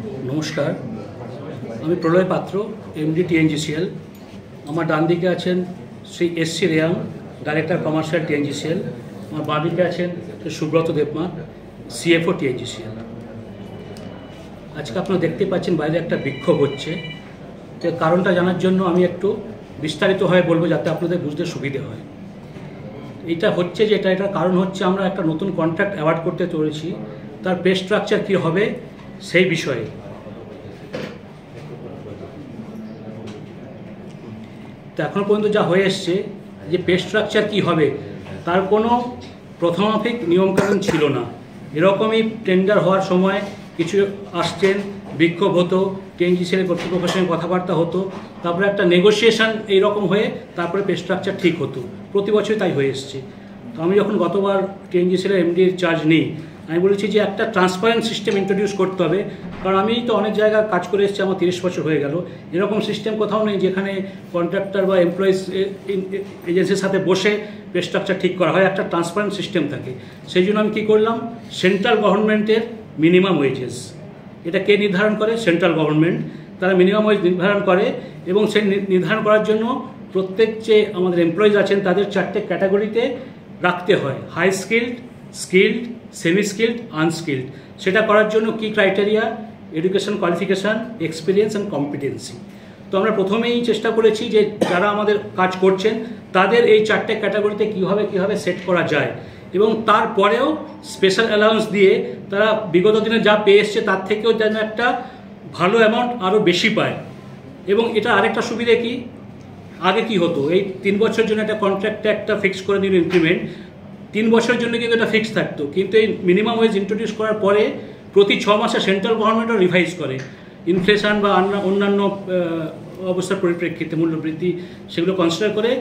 নমস্কার, আমি প্রলয় পাত্র, এমডি টিএনজিসিএল। আমার ডান দিকে আছেন Shri SC Reang, director commercial TNGCL. আমার বাঁ দিকে আছেন সুব্রত দেবমা, সিএফও টিএনজিসিএল। আজকে আপনারা দেখতে পাচ্ছেন বাইরে একটা বিক্ষোভ হচ্ছে। তো কারণটা জানার জন্য আমি একটু বিস্তারিতভাবে বলবো, যাতে আপনাদের বুঝতে সুবিধে হয়। এটা হচ্ছে যে এটার কারণ হচ্ছে আমরা একটা নতুন কন্ট্রাক্ট অ্যাওয়ার্ড করতে চলেছি, তার পে স্ট্রাকচার কী হবে সেই বিষয়ে। তো এখনও পর্যন্ত যা হয়ে এসছে যে পে স্ট্রাকচার কী হবে তার কোনো প্রথমাফিক নিয়মকানুন ছিল না। এরকমই টেন্ডার হওয়ার সময় কিছু আসছেন, বিক্ষোভ হতো, টিএনজিসিএল কর্তৃপক্ষের সঙ্গে কথাবার্তা হতো, তারপরে একটা নেগোসিয়েশন এইরকম হয়ে তারপরে পে স্ট্রাকচার ঠিক হতো। প্রতি বছরই তাই হয়ে এসছে। তো আমি যখন গতবার টিএনজিসিএল এমডির চার্জ নিই, আমি বলেছি যে একটা ট্রান্সপারেন্ট সিস্টেম ইন্ট্রোডিউস করতে হবে। কারণ আমি তো অনেক জায়গায় কাজ করে এসেছি, আমার 30 বছর হয়ে গেল। এরকম সিস্টেম কোথাও নেই যেখানে কন্ট্রাক্টর বা এমপ্লয়িজ এজেন্সির সাথে বসে পে স্ট্রাকচার ঠিক করা হয়, একটা ট্রান্সপারেন্ট সিস্টেম থাকে। সেই জন্য আমি কী করলাম, সেন্ট্রাল গভর্নমেন্টের মিনিমাম ওয়েজেস, এটা কে নির্ধারণ করে? Central government. তারা মিনিমাম ওয়েজ নির্ধারণ করে এবং সেই নির্ধারণ করার জন্য প্রত্যেক যে আমাদের এমপ্লয়িজ আছেন তাদের 4টে ক্যাটাগরিতে রাখতে হয়: high skilled, skilled, semi skilled, unskilled. সেটা করার জন্য কি criteria? Education qualification, experience and competency. তো আমরা প্রথমেই চেষ্টা করেছি যে যারা আমাদের কাজ করছেন তাদের এই 4টে ক্যাটাগরিতে কীভাবে সেট করা যায়, এবং তারপরেও স্পেশাল অ্যালাউন্স দিয়ে তারা বিগত দিনে যা পেয়ে এসছে তার থেকেও যেন একটা ভালো অ্যামাউন্ট আরও বেশি পায়। এবং এটা আরেকটা সুবিধে কি, আগে কি হতো, এই 3 বছরের জন্য একটা কন্ট্রাক্টে একটা ফিক্স করে নিল ইনক্রিমেন্ট, 3 বছরের জন্য কিন্তু এটা ফিক্স থাকতো। কিন্তু এই মিনিমাম ওয়েজ ইন্ট্রোডিউস করার পরে প্রতি 6 মাসে সেন্ট্রাল গভর্নমেন্টও রিভাইজ করে, ইনফ্লেশন বা অন্যান্য অবস্থার পরিপ্রেক্ষিতে মূল্যবৃদ্ধি সেগুলো কনসিডার করে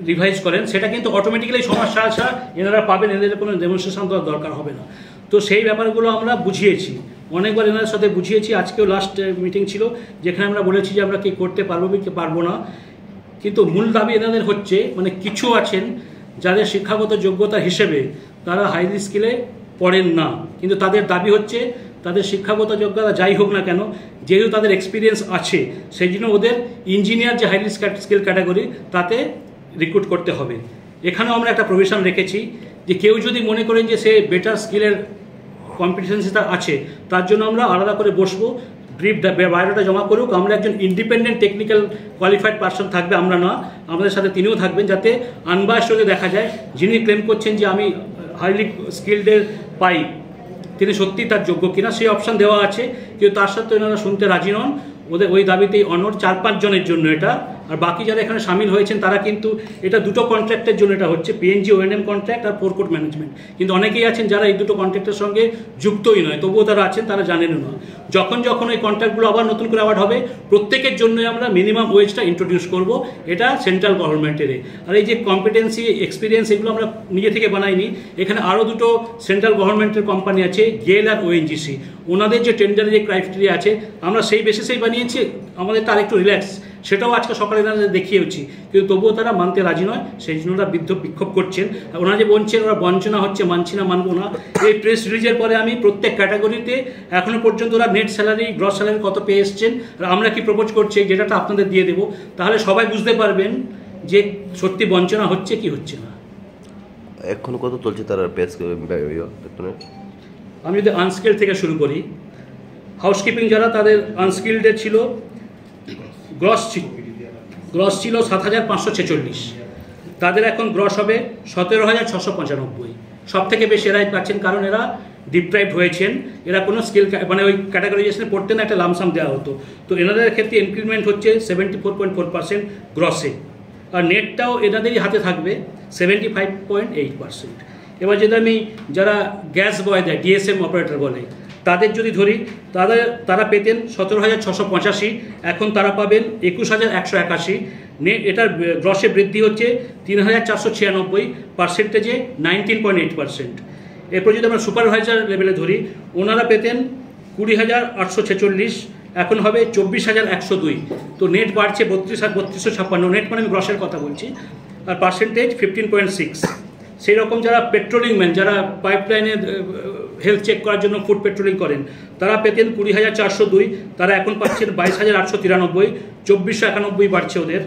রিভাইজ করেন। সেটা কিন্তু অটোমেটিক্যালি 6 মাস ছাড়া এনারা পাবেন, এদের কোনো ডেমনস্ট্রেশন দেওয়ার দরকার হবে না। তো সেই ব্যাপারগুলো আমরা বুঝিয়েছি, অনেকবার এনাদের সাথে বুঝিয়েছি। আজকেও লাস্ট মিটিং ছিল যেখানে আমরা বলেছি যে আমরা কি করতে পারবো কি পারবো না। কিন্তু মূল দাবি এনাদের হচ্ছে, মানে কিছু আছেন যাদের শিক্ষাগত যোগ্যতা হিসেবে তারা হাইলি স্কিলে পড়েন না, কিন্তু তাদের দাবি হচ্ছে তাদের শিক্ষাগত যোগ্যতা যাই হোক না কেন, যেহেতু তাদের এক্সপিরিয়েন্স আছে সেই জন্য ওদের ইঞ্জিনিয়ার যে হাইলি স্কিল ক্যাটাগরি তাতে রিক্রুট করতে হবে। এখানেও আমরা একটা প্রভিশন রেখেছি যে কেউ যদি মনে করেন যে সে বেটার স্কিলের কম্পিটেন্সি তার আছে, তার জন্য আমরা আলাদা করে বসবো, ব্রিফ বায়োডাটা জমা করুক। আমরা একজন ইন্ডিপেন্ডেন্ট টেকনিক্যাল কোয়ালিফাইড পার্সন থাকবে, আমরা না, আমাদের সাথে তিনিও থাকবেন, যাতে আনবায়াসড হলে দেখা যায় যিনি ক্লেম করছেন যে আমি হাইলি স্কিল্ডের পাই তিনি সত্যিই তার যোগ্য কিনা, সেই অপশান দেওয়া আছে। কিন্তু তার সাথে এনারা শুনতে রাজি নন, ওদের ওই দাবিতেই অনড়। 4-5 জনের জন্য এটা, আর বাকি যারা এখানে সামিল হয়েছেন তারা কিন্তু এটা দুটো কন্ট্রাক্টের জন্য এটা হচ্ছে, পিএনজি ওএনএম কন্ট্রাক্ট আর ফোরকোট ম্যানেজমেন্ট। কিন্তু অনেকেই আছেন যারা এই দুটো কন্ট্রাক্টের সঙ্গে যুক্তই নয়, তবুও তারা আছেন, তারা জানেনও না। যখন ওই কন্ট্রাক্টগুলো আবার নতুন করে অ্যাওয়ার্ড হবে, প্রত্যেকের জন্যই আমরা মিনিমাম ওয়েজটা ইন্ট্রোডিউস করব, এটা সেন্ট্রাল গভর্নমেন্টের। আর এই যে কম্পিটেন্সি, এক্সপিরিয়েন্স, এগুলো আমরা নিজে থেকে বানাইনি। এখানে আরও দুটো সেন্ট্রাল গভর্নমেন্টের কোম্পানি আছে, গেল আর ওএনজিসি। ওনাদের যে টেন্ডারের যে ক্রাইটেরিয়া আছে আমরা সেই বেসিসেই বানিয়েছি, আমাদের তার একটু রিল্যাক্স, সেটাও আজকে সকালে তাদের দেখিয়েছি। কিন্তু তবুও তারা মানতে রাজি নয়, সেই জন্য ওরা বিক্ষোভ করছেন। ওনারা যে বলছেন ওরা বঞ্চনা হচ্ছে, মানছি না, মানবো না। এই প্রেস রিলিজের পরে আমি প্রত্যেক ক্যাটাগরিতে এখনও পর্যন্ত ওরা নেট স্যালারি, গ্রস স্যালারি কত পেয়ে এসছেন, আর আমরা কি প্রপোজ করছি যেটা আপনাদের দিয়ে দেবো, তাহলে সবাই বুঝতে পারবেন যে সত্যি বঞ্চনা হচ্ছে কি হচ্ছে না। এখন কত চলছে তারা পেস? আমি যদি আনস্কিল্ড থেকে শুরু করি, হাউসকিপিং যারা তাদের আনস্কিল্ডের ছিল, গ্রস ছিল 7,546, তাদের এখন গ্রস হবে 17,695। সব থেকে বেশি এরাই পাচ্ছেন, কারণ এরা ডিপ্রাইভড হয়েছেন, এরা কোনো স্কিল মানে ওই ক্যাটাগরাইজেশনে পড়তে না, একটা লামসাম দেওয়া হতো। তো এনাদের ক্ষেত্রে ইনক্রিমেন্ট হচ্ছে 74.4% গ্রসে, আর নেটটাও এনাদেরই হাতে থাকবে 75.8%। এবার যদি আমি যারা গ্যাস বয় দেয়, ডিএসএম অপারেটর বলে, তাদের যদি ধরি, তারা পেতেন 17,685, এখন তারা পাবেন 21,181। এটার গ্রসে বৃদ্ধি হচ্ছে 3,496, পার্সেন্টেজে 19.8%। এরপর যদি আমরা সুপারভাইজার লেভেলে ধরি, ওনারা পেতেন 20,846, এখন হবে 24,102। তো নেট বাড়ছে 32,356, নেট মানে আমি গ্রসের কথা বলছি, আর পার্সেন্টেজ 15.6। সেই রকম যারা পেট্রোলিং ম্যান, যারা পাইপলাইনে হেলথ চেক করার জন্য ফুড পেট্রোলিং করেন, তারা পেতেন 20,402, তারা এখন পাচ্ছেন 22,893, 2491 বাড়ছে ওদের।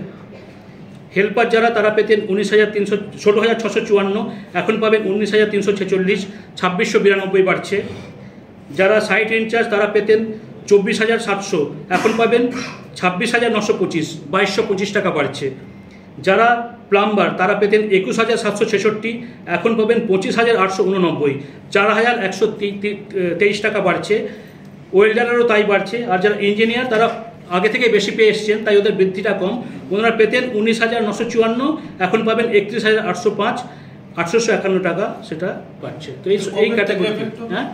হেল্পার যারা তারা পেতেন 16,654, এখন পাবেন 19,346, 2692 বাড়ছে। যারা সাইট ইনচার্জ তারা পেতেন 24,700, এখন পাবেন 26,925, 2225 টাকা বাড়ছে। যারা প্লাম্বার তারা পেতেন 21,766, এখন পাবেন 25,889, 4,123 টাকা বাড়ছে। ওয়েল্ডারেরও তাই বাড়ছে। আর যারা ইঞ্জিনিয়ার তারা আগে থেকে বেশি পেয়ে এসছেন, তাই ওদের বৃদ্ধিটা কম। ওনারা পেতেন 19,954, এখন পাবেন 31,805, 851 টাকা সেটা পাচ্ছে। তো এই ক্যাটাগরি, হ্যাঁ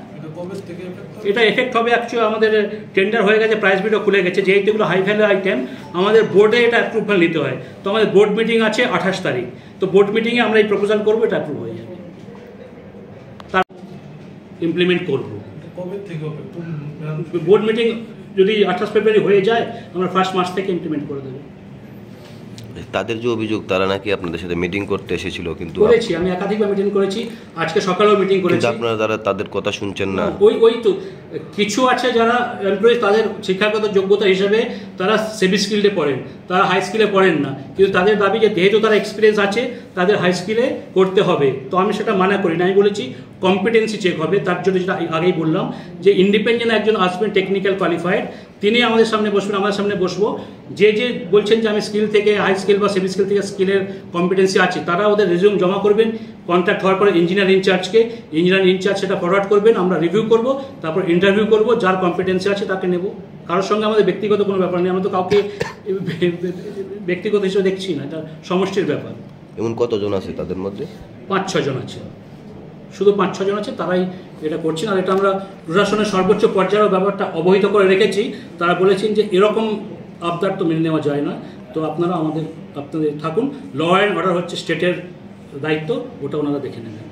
এটা এফেক্ট হবে অ্যাকচুয়ালি আমাদের টেন্ডার হয়ে গেছে, প্রাইস বিটও খুলে গেছে, যেহেতু এগুলো হাই ভ্যালু আইটেম আমাদের বোর্ডে এটা অ্যাপ্রুভাল নিতে হয়। তো আমাদের বোর্ড মিটিং আছে 28 তারিখ, তো বোর্ড মিটিংয়ে আমরা এই প্রপোজাল করবো, এটা অ্যাপ্রুভ হয়ে যাবে, তার ইমপ্লিমেন্ট করবো। বোর্ড মিটিং যদি 28 ফেব্রুয়ারি হয়ে যায়, আমরা 1 মার্চ থেকে ইমপ্লিমেন্ট করে দেবো। তাদের যে অভিযোগ তারা নাকি আপনাদের সাথে মিটিং করতে এসেছিল, কিন্তু করেছি, আমি একাধিকবার মিটিং করেছি, আজকে সকালেও মিটিং করেছি। আপনারা তাদের কথা শুনছেন না। ওই তো কিছু আছে যারা এমপ্লয়ি, তাদের শিক্ষাগত যোগ্যতা হিসেবে তারা সেমি স্কিল্ডে পড়েন, তারা হাই স্কিলে পড়েন না, কিন্তু তাদের দাবি যে যেহেতু তারা এক্সপিরিয়েন্স আছে তাদের হাই স্কিলে করতে হবে। তো আমি সেটা মানা করি না, আমি বলেছি কম্পিটেন্সি চেক হবে। তার জন্য যেটা আগেই বললাম যে ইন্ডিপেন্ডেন্ট একজন আসবেন টেকনিক্যাল কোয়ালিফাইড, তিনি আমাদের সামনে বসবেন, আমাদের সামনে বসবো। যে বলছেন যে আমি স্কিল থেকে হাই স্কিল বা সেমি স্কিল থেকে স্কিলের কম্পিটেন্সি আছে, তারা ওদের রেজিউম জমা করবেন। কন্ট্যাক্ট হওয়ার পরে ইঞ্জিনিয়ার ইনচার্জকে, ইঞ্জিনিয়ার ইনচার্জ সেটা ফরওয়ার্ড করবেন, আমরা রিভিউ করব, তারপর ইন্টারভিউ করব, যার কম্পিটেন্সি আছে তাকে নেব। কারোর সঙ্গে আমাদের ব্যক্তিগত কোনো ব্যাপার নেই, আমরা তো কাউকে ব্যক্তিগত হিসেবে দেখছি না, এটা সমষ্টির ব্যাপার। এমন কতজন আছে তাদের মধ্যে? 5-6 জন আছে, শুধু 5-6 জন আছে, তারাই এটা করছেন। আর এটা আমরা প্রশাসনের সর্বোচ্চ পর্যায়েও ব্যাপারটা অবহিত করে রেখেছি। তারা বলেছেন যে এরকম আবদার তো মেনে নেওয়া যায় না, তো আপনারা আপনাদের থাকুন। ল অ্যান্ড অর্ডার হচ্ছে স্টেটের দায়িত্ব, ওটা ওনারা দেখে নেবেন।